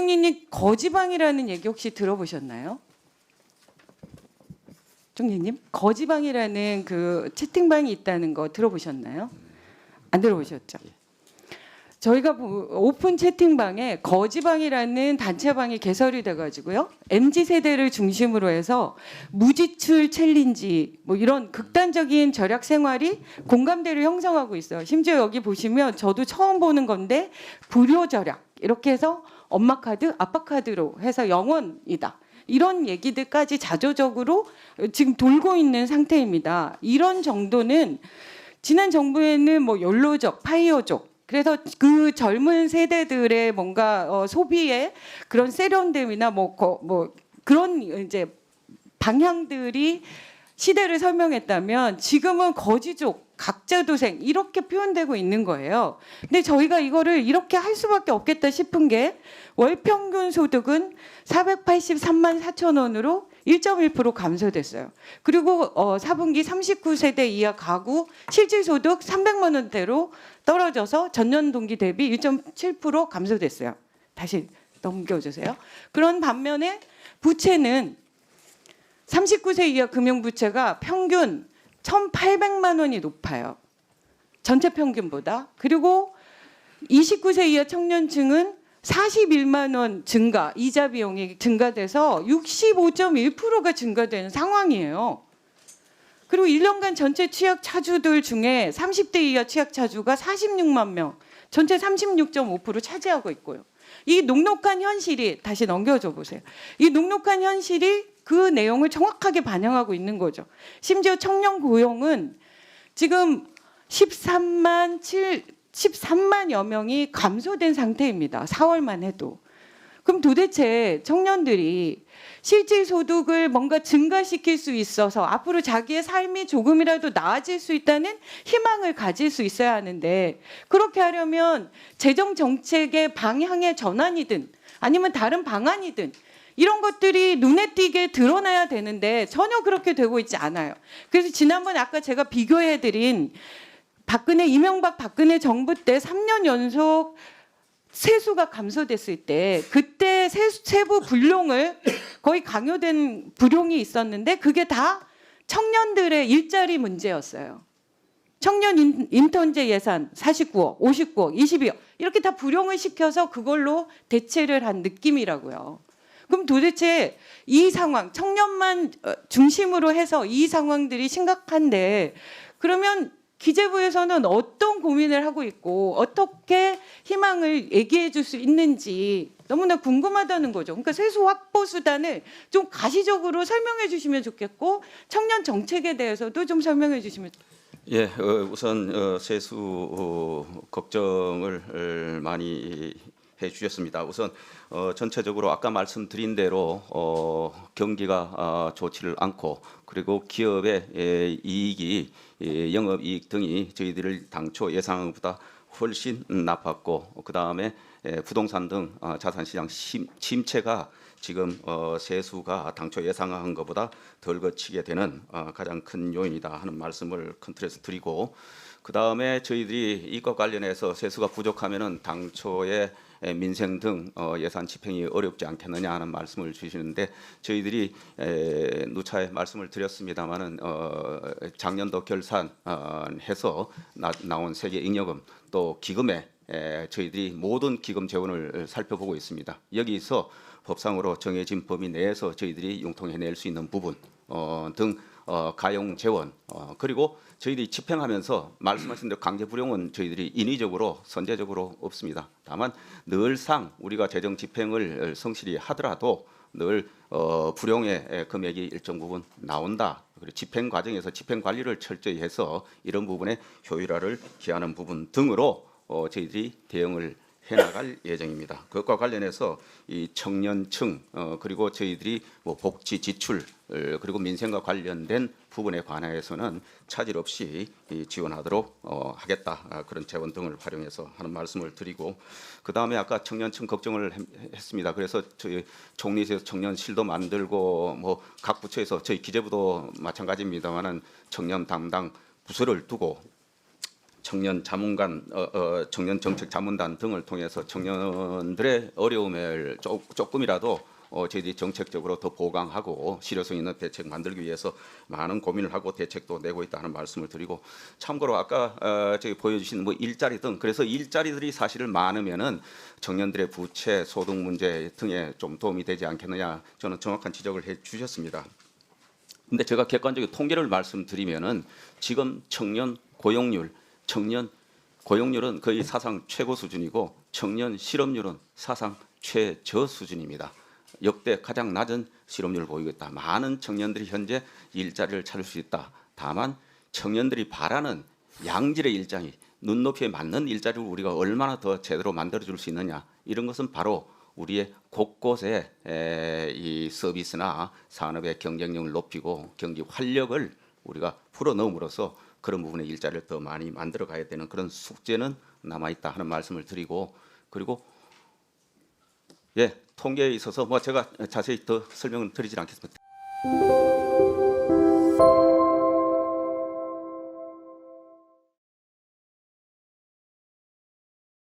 총리님 거지방이라는 얘기 혹시 들어보셨나요? 총리님 거지방이라는 그 채팅방이 있다는 거 들어보셨나요? 안 들어보셨죠? 저희가 오픈 채팅방에 거지방이라는 단체방이 개설이 돼가지고요. MZ 세대를 중심으로 해서 무지출 챌린지 뭐 이런 극단적인 절약 생활이 공감대를 형성하고 있어요. 심지어 여기 보시면 저도 처음 보는 건데 불효 절약 이렇게 해서 엄마 카드, 아빠 카드로 해서 영원이다. 이런 얘기들까지 자조적으로 지금 돌고 있는 상태입니다. 이런 정도는 지난 정부에는 뭐 연로족, 파이어족 그래서 그 젊은 세대들의 뭔가 소비의 그런 세련됨이나 뭐 그런 이제 방향들이 시대를 설명했다면 지금은 거지족, 각자도생 이렇게 표현되고 있는 거예요. 근데 저희가 이거를 이렇게 할 수밖에 없겠다 싶은 게 월 평균 소득은 483만 4천 원으로 1.1% 감소됐어요. 그리고 4분기 39세대 이하 가구 실질소득 300만 원대로 떨어져서 전년 동기 대비 1.7% 감소됐어요. 다시 넘겨주세요. 그런 반면에 부채는 39세 이하 금융부채가 평균 1,800만 원이 높아요. 전체 평균보다. 그리고 29세 이하 청년층은 41만 원 증가, 이자 비용이 증가돼서 65.1%가 증가되는 상황이에요. 그리고 1년간 전체 취약 차주들 중에 30대 이하 취약 차주가 46만 명, 전체 36.5% 차지하고 있고요. 이 녹록한 현실이 다시 넘겨줘 보세요. 이 녹록한 현실이 그 내용을 정확하게 반영하고 있는 거죠. 심지어 청년 고용은 지금 13만여 명이 감소된 상태입니다. 4월만 해도. 그럼 도대체 청년들이 실질 소득을 뭔가 증가시킬 수 있어서 앞으로 자기의 삶이 조금이라도 나아질 수 있다는 희망을 가질 수 있어야 하는데 그렇게 하려면 재정 정책의 방향의 전환이든 아니면 다른 방안이든 이런 것들이 눈에 띄게 드러나야 되는데 전혀 그렇게 되고 있지 않아요. 그래서 지난번에 아까 제가 비교해드린 이명박 박근혜 정부 때 3년 연속 세수가 감소됐을 때 그때 세부 불용을 거의 강요된 불용이 있었는데 그게 다 청년들의 일자리 문제였어요. 청년 인턴제 예산 49억, 59억, 22억 이렇게 다 불용을 시켜서 그걸로 대체를 한 느낌이라고요. 그럼 도대체 이 상황, 청년만 중심으로 해서 이 상황들이 심각한데 그러면 기재부에서는 어떤 고민을 하고 있고 어떻게 희망을 얘기해 줄 수 있는지 너무나 궁금하다는 거죠. 그러니까 세수 확보 수단을 좀 가시적으로 설명해 주시면 좋겠고 청년 정책에 대해서도 좀 설명해 주시면 예, 우선 세수 걱정을 많이 해주셨습니다. 우선 전체적으로 아까 말씀드린 대로 경기가 좋지를 않고 그리고 기업의 이익이 영업이익 등이 저희들을 당초 예상보다 훨씬 나빴고 그 다음에 부동산 등 자산시장 침체가 지금 세수가 당초 예상한 것보다 덜 거치게 되는 가장 큰 요인이다 하는 말씀을 큰 틀에서 드리고 그 다음에 저희들이 이것 관련해서 세수가 부족하면은 당초에 민생 등 예산 집행이 어렵지 않겠느냐 하는 말씀을 주시는데 저희들이 누차에 말씀을 드렸습니다마는 작년도 결산해서 나온 세계 잉여금 또 기금에 저희들이 모든 기금 재원을 살펴보고 있습니다. 여기서 법상으로 정해진 범위 내에서 저희들이 융통해낼 수 있는 부분 등 가용 재원 그리고 저희들이 집행하면서 말씀하신 대로 강제 불용은 저희들이 인위적으로 선제적으로 없습니다. 다만 늘상 우리가 재정 집행을 성실히 하더라도 늘 불용의 금액이 일정 부분 나온다. 그리고 집행 과정에서 집행 관리를 철저히 해서 이런 부분에 효율화를 기하는 부분 등으로 저희들이 대응을 해나갈 예정입니다. 그것과 관련해서 이 청년층 그리고 저희들이 뭐 복지 지출 그리고 민생과 관련된 부분에 관해서는 차질 없이 지원하도록 하겠다 그런 재원 등을 활용해서 하는 말씀을 드리고 그 다음에 아까 청년층 걱정을 했습니다. 그래서 저희 총리실에서 청년실도 만들고 뭐 각 부처에서 저희 기재부도 마찬가지입니다만은 청년 담당 부서를 두고 청년 자문관, 청년 정책 자문단 등을 통해서 청년들의 어려움을 조금이라도 저희들이 정책적으로 더 보강하고 실효성 있는 대책 만들기 위해서 많은 고민을 하고 대책도 내고 있다는 말씀을 드리고, 참고로 아까 저기 보여주신 뭐 일자리 등, 그래서 일자리들이 사실 많으면은 청년들의 부채, 소득 문제 등에 좀 도움이 되지 않겠느냐, 저는 정확한 지적을 해 주셨습니다. 근데 제가 객관적인 통계를 말씀드리면은 지금 청년 고용률은 거의 사상 최고 수준이고 청년 실업률은 사상 최저 수준입니다. 역대 가장 낮은 실업률을 보이고 있다. 많은 청년들이 현재 일자리를 찾을 수 있다. 다만 청년들이 바라는 양질의 일자리, 눈높이에 맞는 일자리를 우리가 얼마나 더 제대로 만들어줄 수 있느냐, 이런 것은 바로 우리의 곳곳에 이 서비스나 산업의 경쟁력을 높이고 경기 활력을 우리가 풀어넣음으로써 그런 부분에 일자리를 더 많이 만들어 가야 되는 그런 숙제는 남아있다 하는 말씀을 드리고, 그리고 통계에 있어서 뭐 제가 자세히 더 설명을 드리지 않겠습니다.